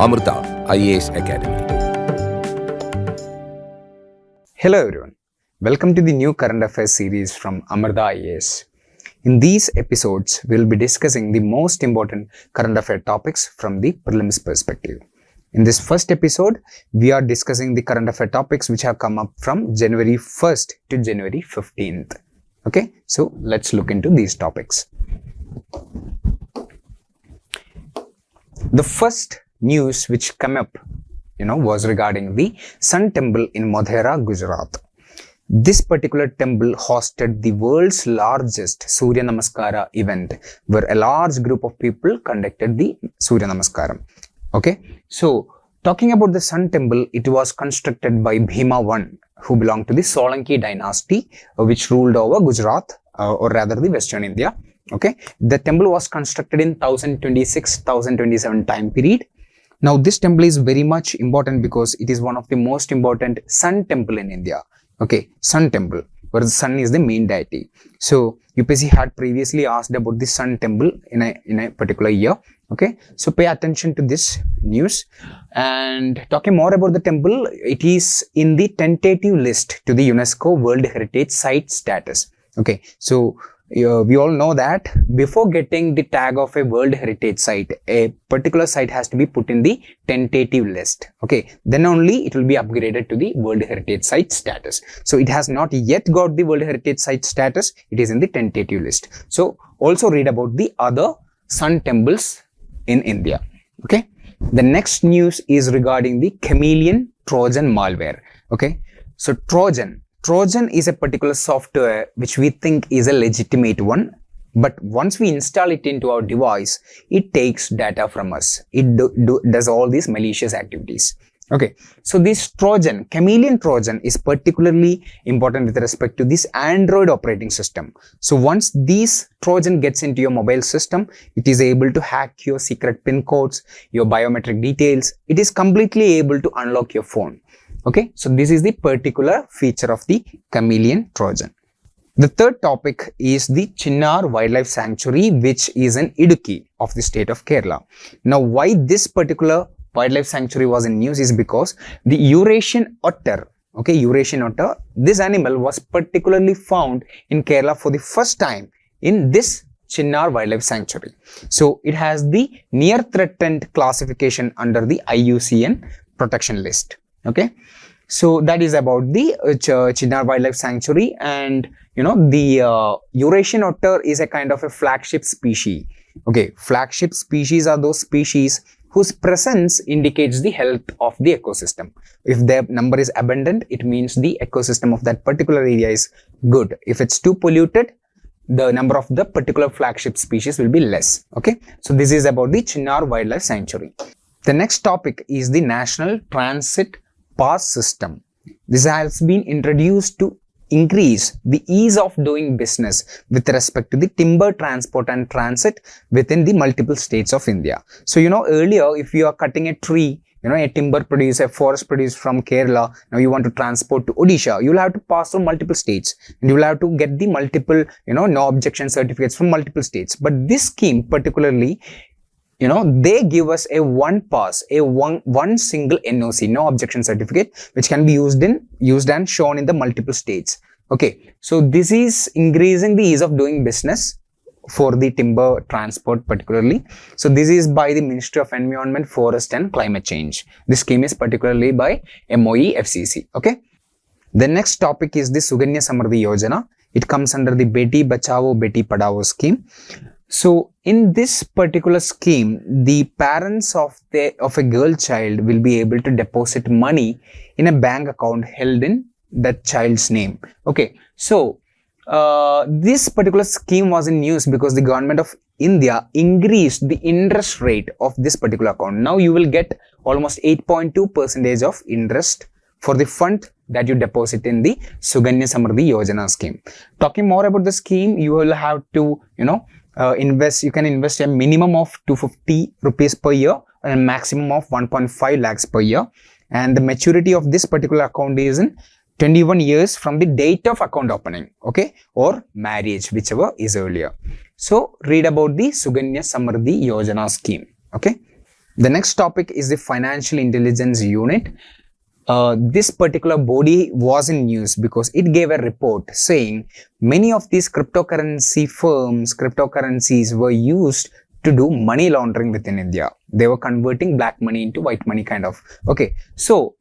Amrita IAS Academy. Hello everyone, welcome to the new current affairs series from Amrita IAS. In these episodes, we will be discussing the most important current affair topics from the prelims perspective. In this first episode, we are discussing the current affair topics which have come up from January 1st to January 15th. Okay, so let's look into these topics. The first news which came up, was regarding the Sun Temple in Modhera, Gujarat. This particular temple hosted the world's largest Surya Namaskara event, where a large group of people conducted the Surya Namaskaram. Okay, so talking about the Sun Temple, it was constructed by Bhima I, who belonged to the Solanki dynasty, which ruled over Gujarat, or rather the Western India. Okay, the temple was constructed in 1026-1027 time period. Now, this temple is very much important because it is one of the most important sun temple in India. Okay, sun temple, where the sun is the main deity. So, UPSC had previously asked about the sun temple in a particular year. Okay, so pay attention to this news. And talking more about the temple, it is in the tentative list to the UNESCO World Heritage Site status. Okay, so we all know that before getting the tag of a World Heritage Site, a particular site has to be put in the tentative list. Okay, then only it will be upgraded to the World Heritage Site status. So it has not yet got the World Heritage Site status. It is in the tentative list. So also read about the other sun temples in India. Okay, the next news is regarding the Chameleon Trojan malware. Okay, so Trojan is a particular software which we think is a legitimate one, but once we install it into our device, it takes data from us. It does all these malicious activities. Okay, so this Trojan, Chameleon Trojan, is particularly important with respect to this Android operating system. So once this Trojan gets into your mobile system, it is able to hack your secret PIN codes, your biometric details. It is completely able to unlock your phone. Okay, so this is the particular feature of the Chameleon Trojan. The third topic is the Chinnar Wildlife Sanctuary, which is in Idukki of the state of Kerala. Now, why this particular wildlife sanctuary was in news is because the Eurasian otter, this animal was particularly found in Kerala for the first time in this Chinnar Wildlife Sanctuary. So, it has the near threatened classification under the IUCN protection list. Okay, so that is about the Chinnar Wildlife Sanctuary, and the Eurasian otter is a kind of a flagship species. Okay, flagship species are those species whose presence indicates the health of the ecosystem. If their number is abundant, it means the ecosystem of that particular area is good. If it's too polluted, the number of the particular flagship species will be less. Okay, so this is about the Chinnar Wildlife Sanctuary. The next topic is the National Transit Pass system. This has been introduced to increase the ease of doing business with respect to the timber transport and transit within the multiple states of India. So, earlier if you are cutting a tree, a timber produce, a forest produce from Kerala, now you want to transport to Odisha, you will have to pass through multiple states and you will have to get the multiple, no objection certificates from multiple states. But this scheme particularly, they give us a one pass, one single NOC, no objection certificate, which can be used and shown in the multiple states. Okay, so this is increasing the ease of doing business for the timber transport particularly. So this is by the Ministry of Environment, Forest and Climate Change. This scheme is particularly by MOE FCC. Okay, the next topic is the Suganya Samriddhi Yojana. It comes under the Beti Bachao Beti Padhao scheme. So in this particular scheme, the parents of a girl child will be able to deposit money in a bank account held in that child's name. Okay, so this particular scheme was in news because the government of India increased the interest rate of this particular account. Now you will get almost 8.2% of interest for the fund that you deposit in the Suganya Samriddhi Yojana scheme. Talking more about the scheme, you will have to, you can invest a minimum of 250 rupees per year and a maximum of 1.5 lakhs per year. And the maturity of this particular account is in 21 years from the date of account opening, okay, or marriage, whichever is earlier. So read about the Suganya Samriddhi Yojana scheme, okay. The next topic is the Financial Intelligence Unit. This particular body was in news because it gave a report saying many of these cryptocurrencies were used to do money laundering within India. They were converting black money into white money kind of. Okay, so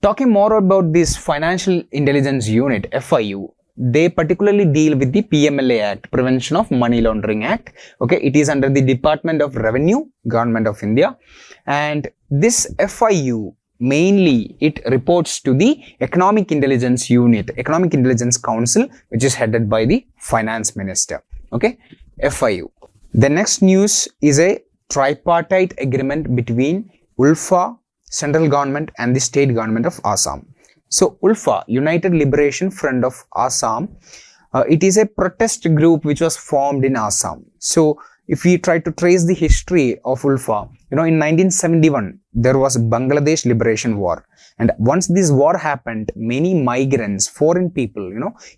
talking more about this Financial Intelligence Unit, FIU, they particularly deal with the PMLA Act, Prevention of Money Laundering Act. Okay, it is under the Department of Revenue, Government of India, and this FIU mainly it reports to the Economic Intelligence Unit, Economic Intelligence Council, which is headed by the Finance Minister. Okay, FIU. The next news is a tripartite agreement between ULFA, central government, and the state government of Assam. So ULFA, United Liberation Front of Assam, it is a protest group which was formed in Assam. So if we try to trace the history of ULFA, in 1971, there was Bangladesh Liberation War. And once this war happened, many migrants, foreign people,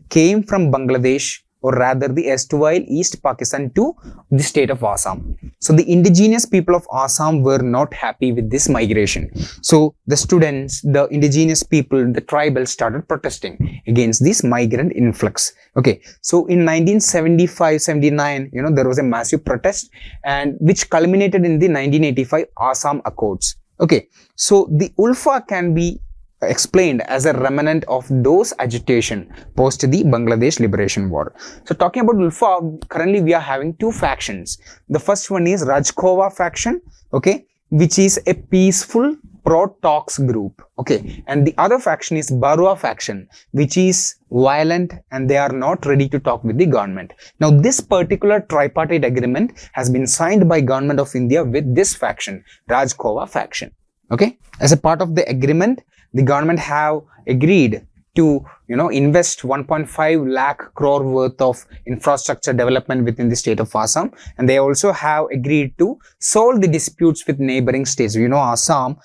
came from Bangladesh, or rather the erstwhile East Pakistan, to the state of Assam. So the indigenous people of Assam were not happy with this migration. So the students, the indigenous people, the tribals started protesting against this migrant influx. Okay, so in 1975-79, there was a massive protest, and which culminated in the 1985 Assam Accords. Okay, so the ULFA can be explained as a remnant of those agitation post the Bangladesh Liberation War. So talking about ULFA, currently we are having two factions. The first one is Rajkova faction, okay, which is a peaceful pro-talks group, okay, and the other faction is Barua faction, which is violent and they are not ready to talk with the government. Now this particular tripartite agreement has been signed by Government of India with this faction, Rajkova faction. Okay, as a part of the agreement, the government have agreed to invest 1.5 lakh crore worth of infrastructure development within the state of Assam, and they also have agreed to solve the disputes with neighboring states. Assam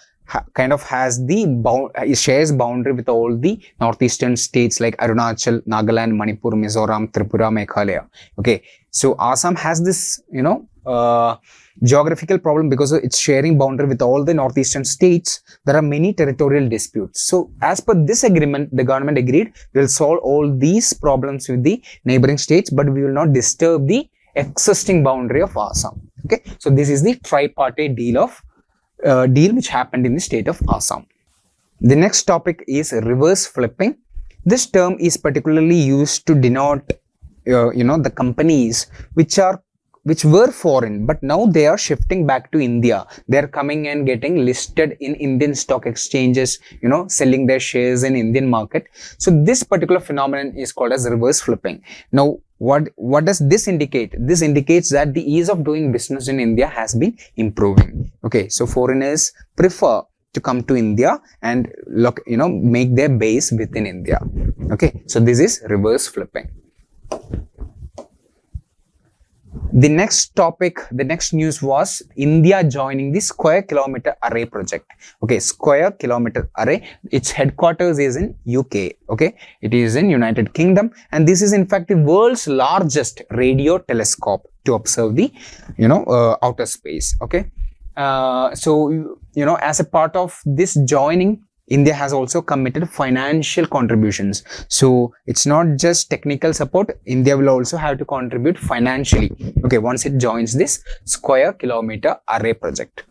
kind of has shares boundary with all the northeastern states like Arunachal, Nagaland, Manipur, Mizoram, Tripura, Meghalaya. Okay, so Assam has this geographical problem because it's sharing boundary with all the northeastern states. There are many territorial disputes. So as per this agreement, the government agreed we will solve all these problems with the neighboring states, but we will not disturb the existing boundary of Assam. Okay, so this is the tripartite deal which happened in the state of Assam. The next topic is reverse flipping. This term is particularly used to denote the companies which were foreign, but now they are shifting back to India. They are coming and getting listed in Indian stock exchanges, selling their shares in Indian market. So this particular phenomenon is called as reverse flipping. Now, what does this indicate? This indicates that the ease of doing business in India has been improving. Okay, so foreigners prefer to come to India and make their base within India. Okay, so this is reverse flipping. The next topic, the next news was India joining the Square Kilometre Array project. Okay, Square Kilometre Array, its headquarters is in UK. Okay, it is in United Kingdom, and this is in fact the world's largest radio telescope to observe the outer space. Okay, so as a part of this joining, India has also committed financial contributions. So it's not just technical support. India will also have to contribute financially. Okay, once it joins this Square Kilometre Array project.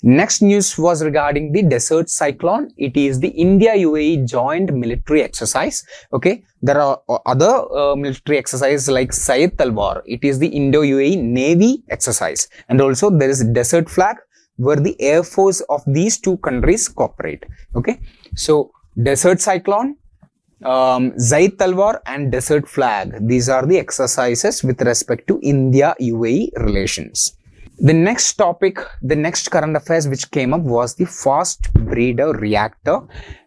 Next news was regarding the desert cyclone. It is the India-UAE joint military exercise. Okay, there are other military exercises like Syed Talwar. It is the Indo-UAE Navy exercise, and also there is Desert Flag, where the air force of these two countries cooperate. Okay, so Desert Cyclone, Zaid Talwar and Desert Flag, these are the exercises with respect to India-UAE relations. The next topic, the next current affairs which came up was the fast breeder reactor,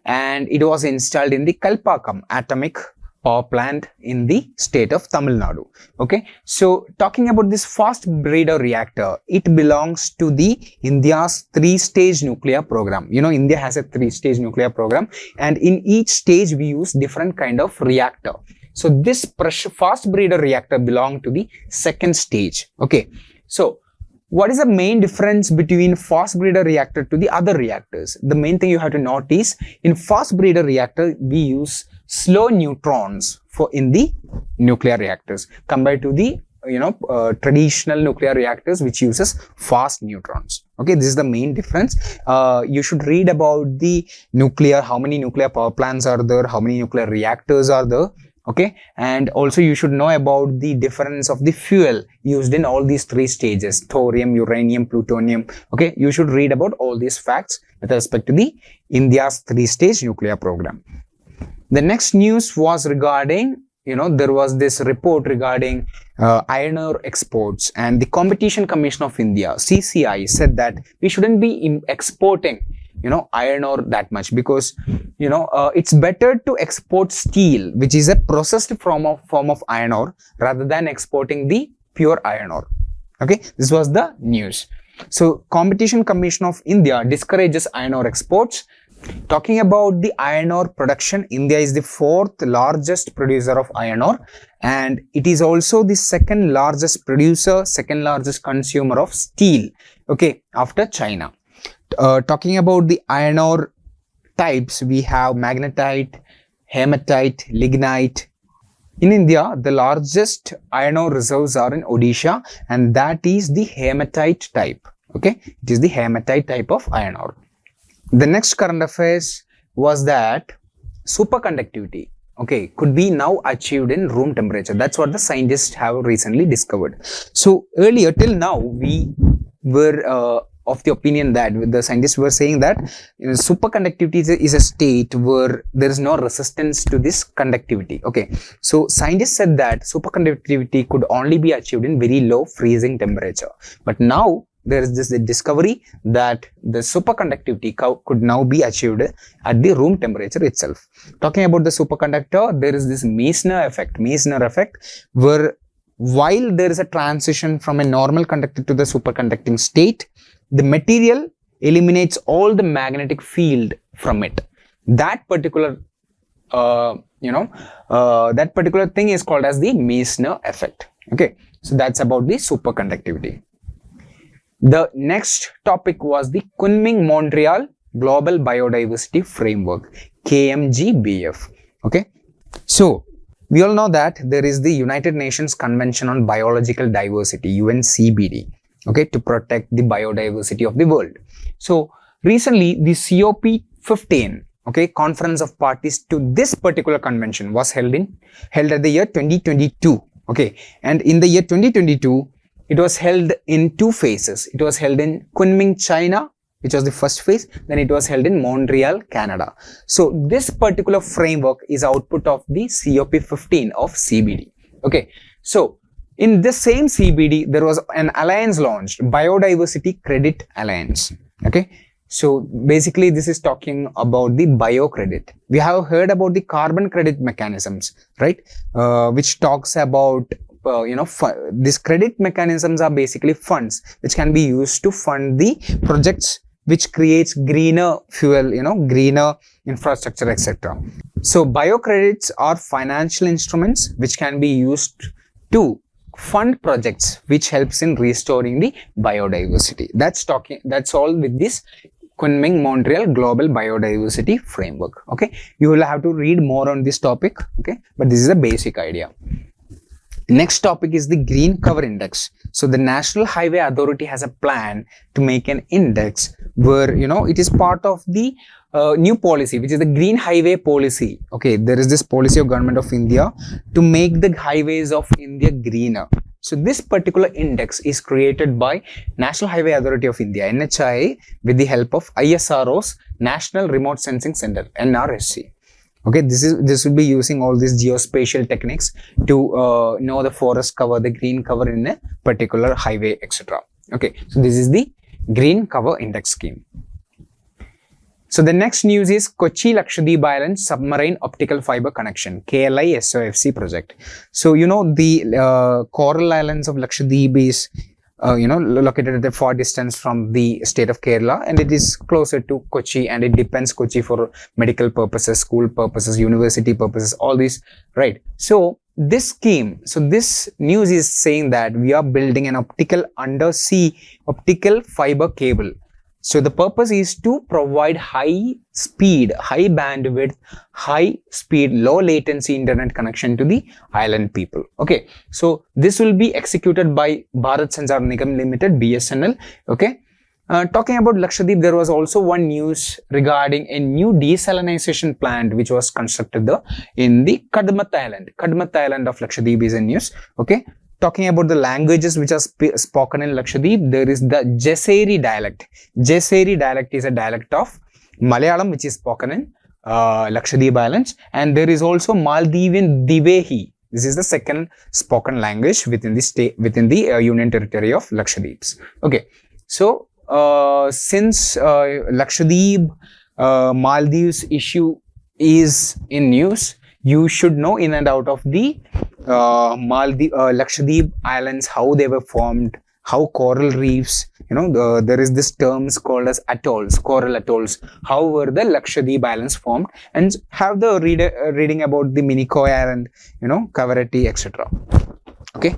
and it was installed in the Kalpakam atomic power plant in the state of Tamil Nadu. Okay, so talking about this fast breeder reactor, it belongs to the India's 3-stage nuclear program. India has a 3-stage nuclear program, and in each stage we use different kind of reactor. So this fast breeder reactor belonged to the 2nd stage. Okay, so what is the main difference between fast breeder reactor to the other reactors? The main thing you have to note is, in fast breeder reactor, we use slow neutrons in the nuclear reactors compared to the traditional nuclear reactors which uses fast neutrons. Okay, this is the main difference. You should read about the nuclear, how many nuclear power plants are there, how many nuclear reactors are there. Okay, and also you should know about the difference of the fuel used in all these three stages: thorium, uranium, plutonium. Okay, you should read about all these facts with respect to the India's three-stage nuclear program. The next news was regarding, there was this report regarding iron ore exports, and the Competition Commission of India, CCI, said that we shouldn't be exporting iron ore that much, because it's better to export steel, which is a processed form of iron ore, rather than exporting the pure iron ore. Okay, this was the news. So Competition Commission of India discourages iron ore exports. Talking about the iron ore production, India is the fourth largest producer of iron ore, and it is also the second largest producer, second largest consumer of steel, okay, after China. Talking about the iron ore types, we have magnetite, hematite, lignite. In India, the largest iron ore reserves are in Odisha, and that is the hematite type. Okay, it is the hematite type of iron ore. The next current affairs was that superconductivity, okay, could be now achieved in room temperature. That's what the scientists have recently discovered. So earlier, till now, we were of the opinion that the scientists were saying that superconductivity is a state where there is no resistance to this conductivity. Okay, so scientists said that superconductivity could only be achieved in very low freezing temperature. But now there is this discovery that the superconductivity could now be achieved at the room temperature itself. Talking about the superconductor, there is this Meissner effect, where while there is a transition from a normal conductor to the superconducting state, the material eliminates all the magnetic field from it. That particular thing is called as the Meissner effect. Okay, so that's about the superconductivity. The next topic was the Kunming-Montreal Global Biodiversity Framework, KMGBF. Okay, so we all know that there is the United Nations Convention on Biological Diversity, UNCBD, okay, to protect the biodiversity of the world. So recently the COP15, okay, Conference of Parties to this particular convention was held at the year 2022. Okay, and in the year 2022, it was held in two phases. It was held in Kunming, China, which was the first phase. Then it was held in Montreal, Canada. So this particular framework is output of the COP15 of CBD. Okay, so in this same CBD, there was an alliance launched, Biodiversity Credit Alliance. Okay, so basically this is talking about the bio credit. We have heard about the carbon credit mechanisms, right? Which talks about these credit mechanisms are basically funds which can be used to fund the projects which creates greener fuel, greener infrastructure, etc. So bio credits are financial instruments which can be used to fund projects which helps in restoring the biodiversity. That's all with this Kunming-Montreal Global Biodiversity Framework. Okay, you will have to read more on this topic. Okay, but this is a basic idea. Next topic is the Green Cover Index. So the National Highway Authority has a plan to make an index where, it is part of the new policy, which is the Green Highway Policy. Okay, there is this policy of Government of India to make the highways of India greener. So this particular index is created by National Highway Authority of India, NHAI, with the help of ISRO's National Remote Sensing Center, NRSC. Okay, this will be using all these geospatial techniques to know the forest cover, the green cover in a particular highway, etc. Okay, so this is the Green Cover Index scheme. So the next news is Kochi Lakshadweep Island Submarine Optical Fiber Connection, KLI SOFC project. So the coral islands of Lakshadweep is located at a far distance from the state of Kerala, and it is closer to Kochi, and it depends Kochi for medical purposes, school purposes, university purposes, all these, right? So this scheme, so this news is saying that we are building an undersea optical fiber cable. So the purpose is to provide high speed, high bandwidth, high speed, low latency internet connection to the island people. Okay, so this will be executed by Bharat Sanchar Nigam Limited, BSNL. Okay. Talking about Lakshadweep, there was also one news regarding a new desalination plant which was constructed in the Kadmat Island. Kadmat Island of Lakshadweep is in news. Okay. Talking about the languages which are spoken in Lakshadweep, there is the Jeseri dialect. Jeseri dialect is a dialect of Malayalam which is spoken in Lakshadweep Islands, and there is also Maldivian Divehi. This is the second spoken language within the state, within the Union Territory of Lakshadweeps. Okay, so since Lakshadweep Maldives issue is in news, you should know in and out of the Lakshadweep Islands, how they were formed, how coral reefs, there is this terms called as atolls, coral atolls, how were the Lakshadweep Islands formed, and have the reading about the Minicoy Island, Kavaratti, etc. Okay.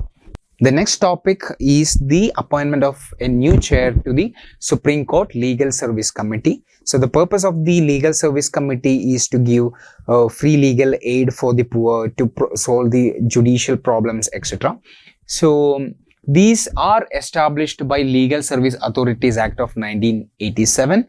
The next topic is the appointment of a new chair to the Supreme Court Legal Service Committee. So the purpose of the Legal Service Committee is to give free legal aid for the poor, to solve the judicial problems, etc. So these are established by Legal Service Authorities Act of 1987.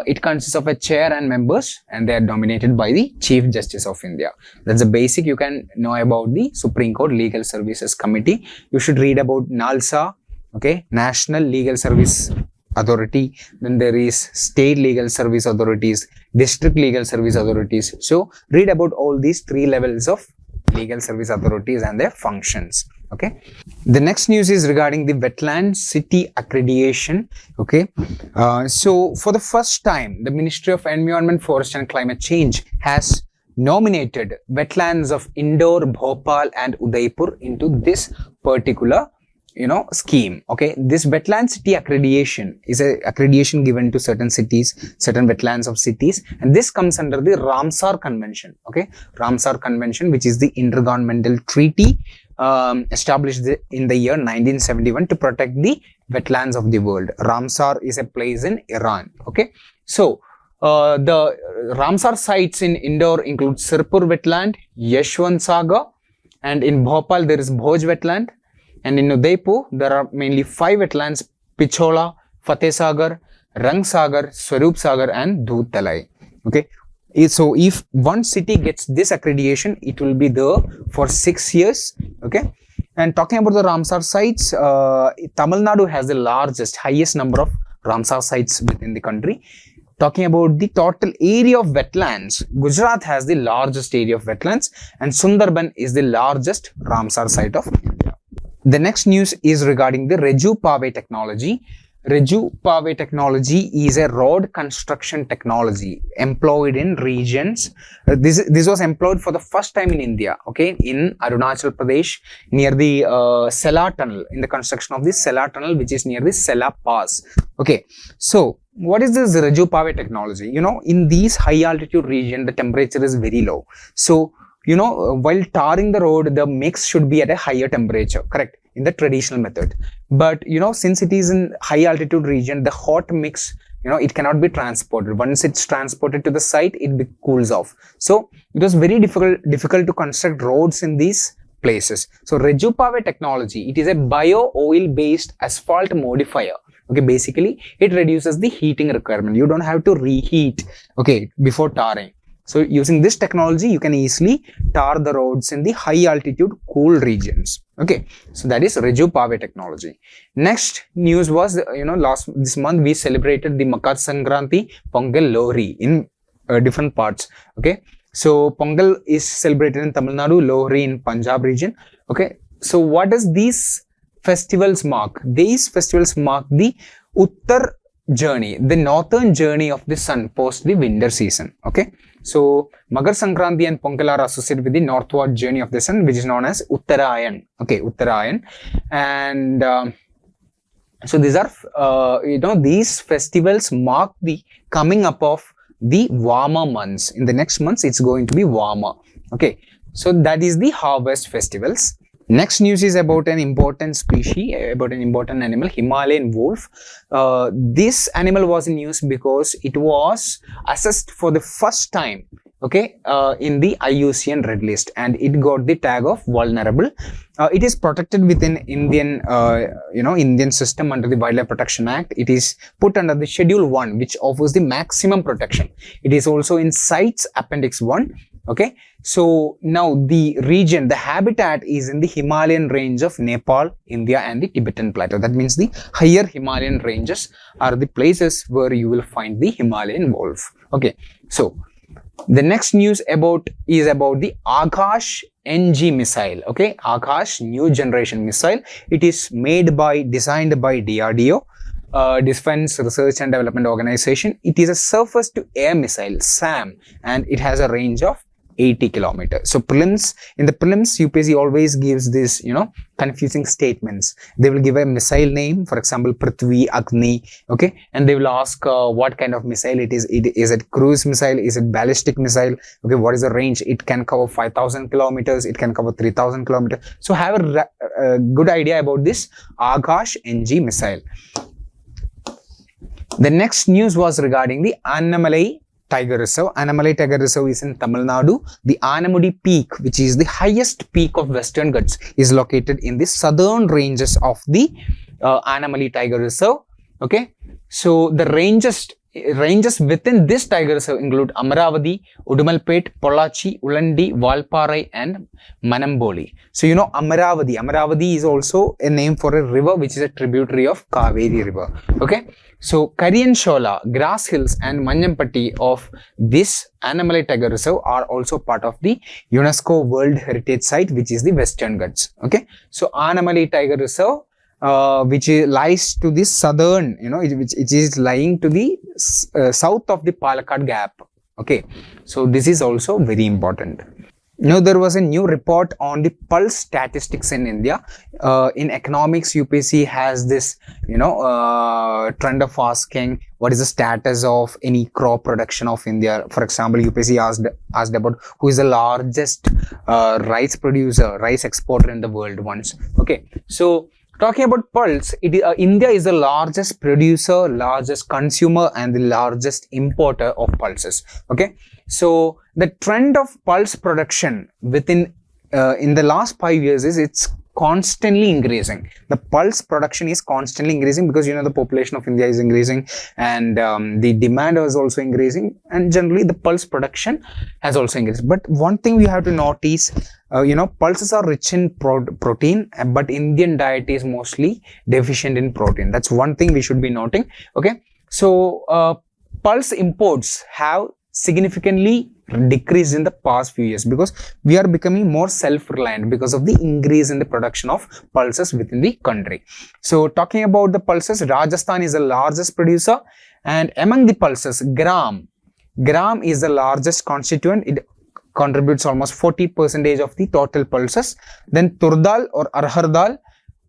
It consists of a chair and members, and they are nominated by the Chief Justice of India. That's the basic you can know about the Supreme Court Legal Services Committee. You should read about NALSA, okay, National Legal Service Authority. Then there is State Legal Service Authorities, District Legal Service Authorities. So read about all these three levels of legal service authorities and their functions. Okay. The next news is regarding the Wetland City accreditation. Okay. So for the first time, the Ministry of Environment, Forest and Climate Change has nominated wetlands of Indore, Bhopal and Udaipur into this particular scheme. Okay, this Wetland City accreditation is a accreditation given to certain cities, certain wetlands of cities, and this comes under the Ramsar Convention. Okay, Ramsar Convention, which is the intergovernmental treaty established in the year 1971 to protect the wetlands of the world. Ramsar is a place in Iran. Okay, so the Ramsar sites in Indore include Sirpur wetland, Yashwant Sagar, and in Bhopal there is Bhoj wetland. And in Udaipur, there are mainly 5 wetlands: Pichola, Fateh Sagar, Rang Sagar, Swarup Sagar and Dhoot Talai. Okay. So if one city gets this accreditation, it will be there for 6 years. Okay. And talking about the Ramsar sites, Tamil Nadu has the highest number of Ramsar sites within the country. Talking about the total area of wetlands, Gujarat has the largest area of wetlands, and Sundarban is the largest Ramsar site of India. The next news is regarding the Reju Pave technology. Reju Pave technology is a road construction technology employed in regions. This was employed for the first time in India, okay, in Arunachal Pradesh, near the Sela tunnel, in the construction of the Sela tunnel, which is near the Sela Pass. Okay, so what is this Reju Pave technology? In these high altitude region, the temperature is very low. So while tarring the road, the mix should be at a higher temperature, correct, in the traditional method. But, since it is in high altitude region, the hot mix, it cannot be transported. Once it's transported to the site, it cools off. So it was very difficult to construct roads in these places. So Reju Pave technology, it is a bio-oil based asphalt modifier. Okay, basically it reduces the heating requirement. You don't have to reheat, okay, before tarring. So using this technology, you can easily tar the roads in the high altitude cool regions. Okay, so that is Reju Pave technology. Next news was, this month we celebrated the Makar Sankranti, Pongal, Lohri in different parts. Okay, so Pongal is celebrated in Tamil Nadu, Lohri in Punjab region. Okay, so what does these festivals mark? These festivals mark the Uttar journey, the northern journey of the sun post the winter season. Okay, so Makar Sankranti and Pongal are associated with the northward journey of the sun, which is known as Uttarayan. Okay, Uttarayan. And so these are, these festivals mark the coming up of the warmer months. In the next months, it's going to be warmer. Okay, So that is the harvest festivals. Next news is about an important species, about an important animal, Himalayan wolf. This animal was in news because it was assessed for the first time, okay, in the IUCN Red List, and it got the tag of vulnerable. It is protected within Indian, Indian system under the Wildlife Protection Act. It is put under the Schedule 1, which offers the maximum protection. It is also in CITES Appendix 1. Okay, so now the region, the habitat is in the Himalayan range of Nepal, India, and the Tibetan Plateau. That means the higher Himalayan ranges are the places where you will find the Himalayan wolf. Okay, so the next news is about the Akash NG missile. Okay, Akash new generation missile. It is designed by DRDO. Defense Research and Development Organization. It is a surface to air missile, SAM, and it has a range of 80 kilometers. So in the prelims, UPSC always gives this, confusing statements. They will give a missile name, for example, Prithvi, Agni, okay, and they will ask what kind of missile it is. Is it cruise missile? Is it ballistic missile? Okay, what is the range? It can cover 5,000 kilometers. It can cover 3,000 kilometers. So have a good idea about this Akash NG missile. The next news was regarding the Annamalai Tiger Reserve. Annamalai Tiger Reserve is in Tamil Nadu. The Anamudi Peak, which is the highest peak of Western Ghats, is located in the southern ranges of the Annamalai Tiger Reserve. Okay, so the ranges within this tiger reserve include Amravati, Udumalpet, Pollachi, Ulandi, Valparai, and Manamboli. So Amravati is also a name for a river which is a tributary of Kaveri River. Okay, so Karian Shola, Grass Hills, and Manyampatti of this Annamalai Tiger Reserve are also part of the UNESCO World Heritage Site, which is the Western Ghats. Okay, so Annamalai Tiger Reserve, which lies to the southern, it is lying to the south of the Palakkad Gap. Okay, so this is also very important. Now there was a new report on the pulse statistics in India. In economics, UPSC has this, trend of asking what is the status of any crop production of India. For example, UPSC asked about who is the largest rice exporter in the world once. Okay, so talking about pulse, India is the largest producer, largest consumer, and the largest importer of pulses. Okay, so the trend of pulse production within in the last 5 years is it's constantly increasing. The pulse production is constantly increasing because the population of India is increasing, and the demand is also increasing, and generally the pulse production has also increased. But one thing we have to notice, pulses are rich in protein, but Indian diet is mostly deficient in protein. That's one thing we should be noting. Okay, so pulse imports have significantly decreased in the past few years because we are becoming more self-reliant because of the increase in the production of pulses within the country. So talking about the pulses, Rajasthan is the largest producer, and among the pulses, gram is the largest constituent. It contributes almost 40% of the total pulses. Then turdal or arhar dal,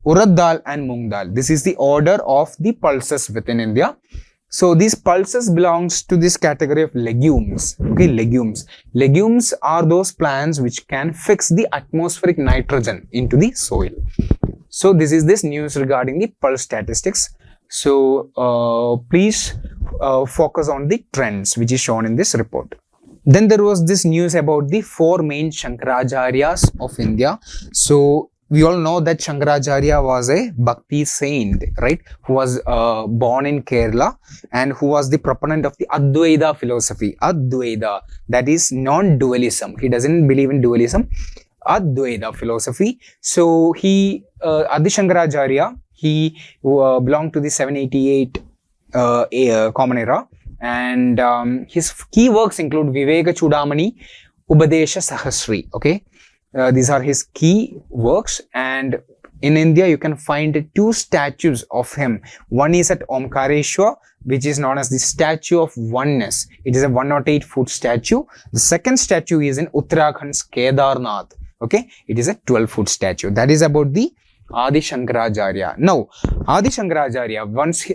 urad dal, and moong dal. This is the order of the pulses within India. So these pulses belongs to this category of legumes. Okay, legumes are those plants which can fix the atmospheric nitrogen into the soil. So this is this news regarding the pulse statistics. So please focus on the trends which is shown in this report. Then there was this news about the 4 main Shankaracharyas of India. So we all know that Shankaracharya was a Bhakti saint, right? Who was born in Kerala and who was the proponent of the Advaita philosophy. Advaita, that is non-dualism. He doesn't believe in dualism. Advaita philosophy. So he, Adi Shankaracharya, he belonged to the 788 Common Era, and his key works include Viveka Chudamani, Upadesha Sahasri. Okay. These are his key works, and in India you can find 2 statues of him. One is at Omkareshwar, which is known as the Statue of Oneness. It is a 108-foot statue. The second statue is in Uttarakhand's Kedarnath. Okay, it is a 12-foot statue. That is about the Adi Shankaracharya. Now, Adi Shankaracharya, once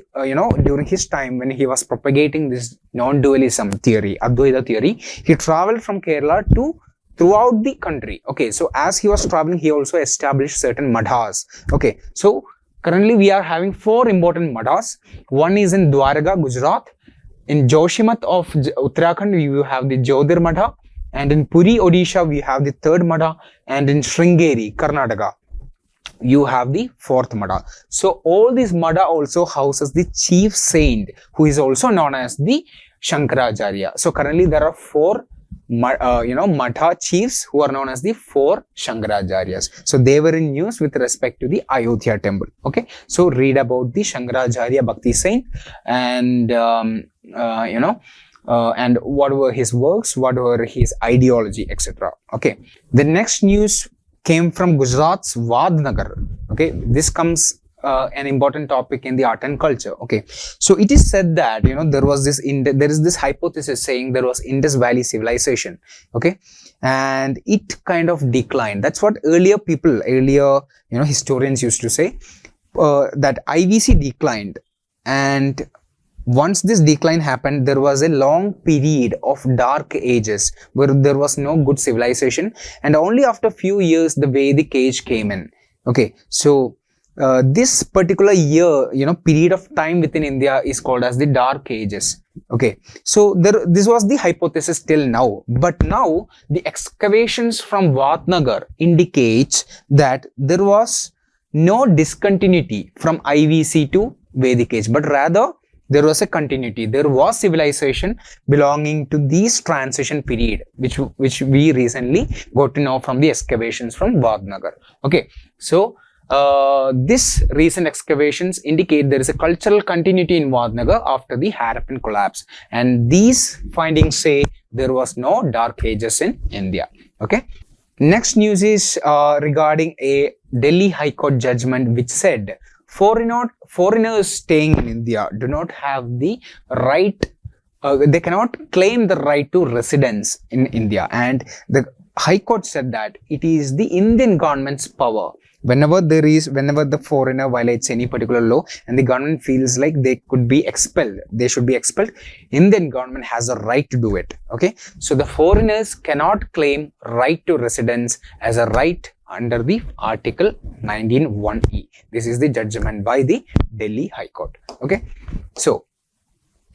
during his time when he was propagating this non-dualism theory, Advaita theory, he traveled from Kerala to throughout the country. Okay, so as he was traveling, he also established certain madhas. Okay, so currently we are having 4 important madhas. One is in Dwarka, Gujarat. In Joshimath of Uttarakhand, you have the Jyotir Madha. And in Puri, Odisha, we have the 3rd Madha. And in Sringeri, Karnataka, you have the 4th Madha. So all these Madha also houses the chief saint, who is also known as the Shankaracharya. So currently there are 4 Madha chiefs who are known as the 4 Shankaracharyas. So they were in news with respect to the Ayodhya temple. Okay, so read about the Shankaracharya Bhakti saint, and and what were his works, what were his ideology, etc. Okay, the next news came from Gujarat's Vadnagar. Okay, this comes an important topic in the art and culture. Okay, so it is said that there is this hypothesis saying there was Indus Valley civilization. Okay, and it kind of declined. That's what earlier historians used to say, that IVC declined, and once this decline happened, there was a long period of dark ages where there was no good civilization, and only after few years the Vedic age came in. Okay, so this particular period of time within India is called as the Dark Ages. Okay, so this was the hypothesis till now, but now the excavations from Vatnagar indicates that there was no discontinuity from IVC to Vedic age, but rather there was a continuity. There was civilization belonging to this transition period, which we recently got to know from the excavations from Vadnagar. Okay, so this recent excavations indicate there is a cultural continuity in Vadnagar after the Harappan collapse, and these findings say there was no dark ages in India. Okay, next news is regarding a Delhi High Court judgment which said foreigners staying in India do not have the right, they cannot claim the right to residence in India, and the High Court said that it is the Indian government's power. Whenever the foreigner violates any particular law and the government feels like they should be expelled, Indian government has a right to do it. Okay, so the foreigners cannot claim right to residence as a right under the Article 19(1)(e). This is the judgment by the Delhi High Court. Okay, so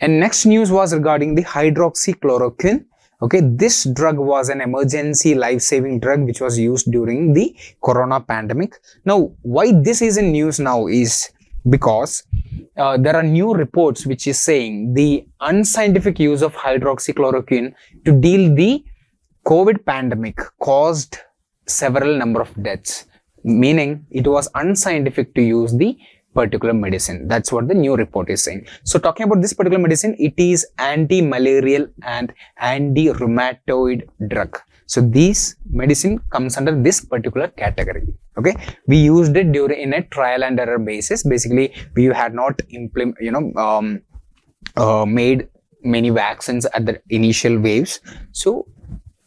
and next news was regarding the hydroxychloroquine. Okay, this drug was an emergency life-saving drug which was used during the corona pandemic. Now, why this is in news now is because there are new reports which is saying the unscientific use of hydroxychloroquine to deal the COVID pandemic caused several number of deaths, meaning it was unscientific to use the particular medicine. That's what the new report is saying. So talking about this particular medicine, it is anti-malarial and anti-rheumatoid drug. So this medicine comes under this particular category. Okay, we used it in a trial and error basis. Basically, we had not made many vaccines at the initial waves. So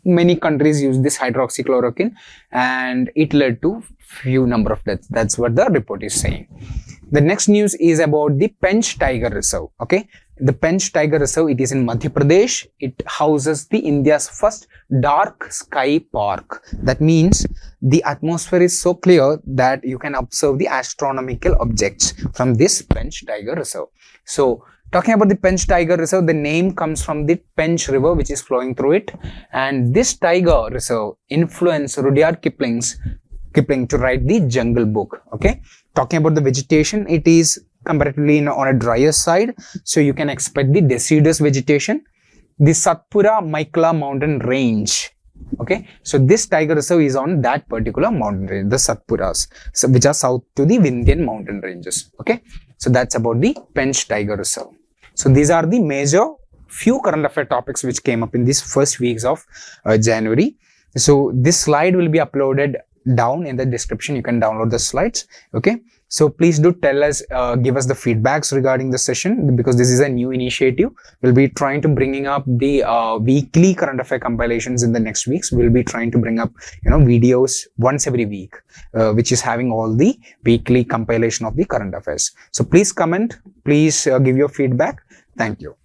many countries use this hydroxychloroquine and it led to few number of deaths. That's what the report is saying. The next news is about the Pench Tiger Reserve. Okay, the Pench Tiger Reserve, it is in Madhya Pradesh. It houses the India's first dark sky park. That means the atmosphere is so clear that you can observe the astronomical objects from this Pench Tiger Reserve. So talking about the Pench Tiger Reserve, the name comes from the Pench River which is flowing through it, and this tiger reserve influenced Rudyard Kipling to write the Jungle Book. Okay, talking about the vegetation, it is comparatively on a drier side, so you can expect the deciduous vegetation. The Satpura Maikla mountain range. Okay, so this tiger reserve is on that particular mountain range, the Satpuras, which are south to the Vindhyan mountain ranges. Okay, so that's about the Pench Tiger Reserve. So these are the major few current affair topics which came up in these first weeks of January. So this slide will be uploaded down in the description. You can download the slides. Okay, so please do tell us, give us the feedbacks regarding the session, because this is a new initiative. We'll be trying to bringing up the weekly current affair compilations in the next weeks. We'll be trying to bring up videos once every week, which is having all the weekly compilation of the current affairs. So please comment, please give your feedback. Thank you.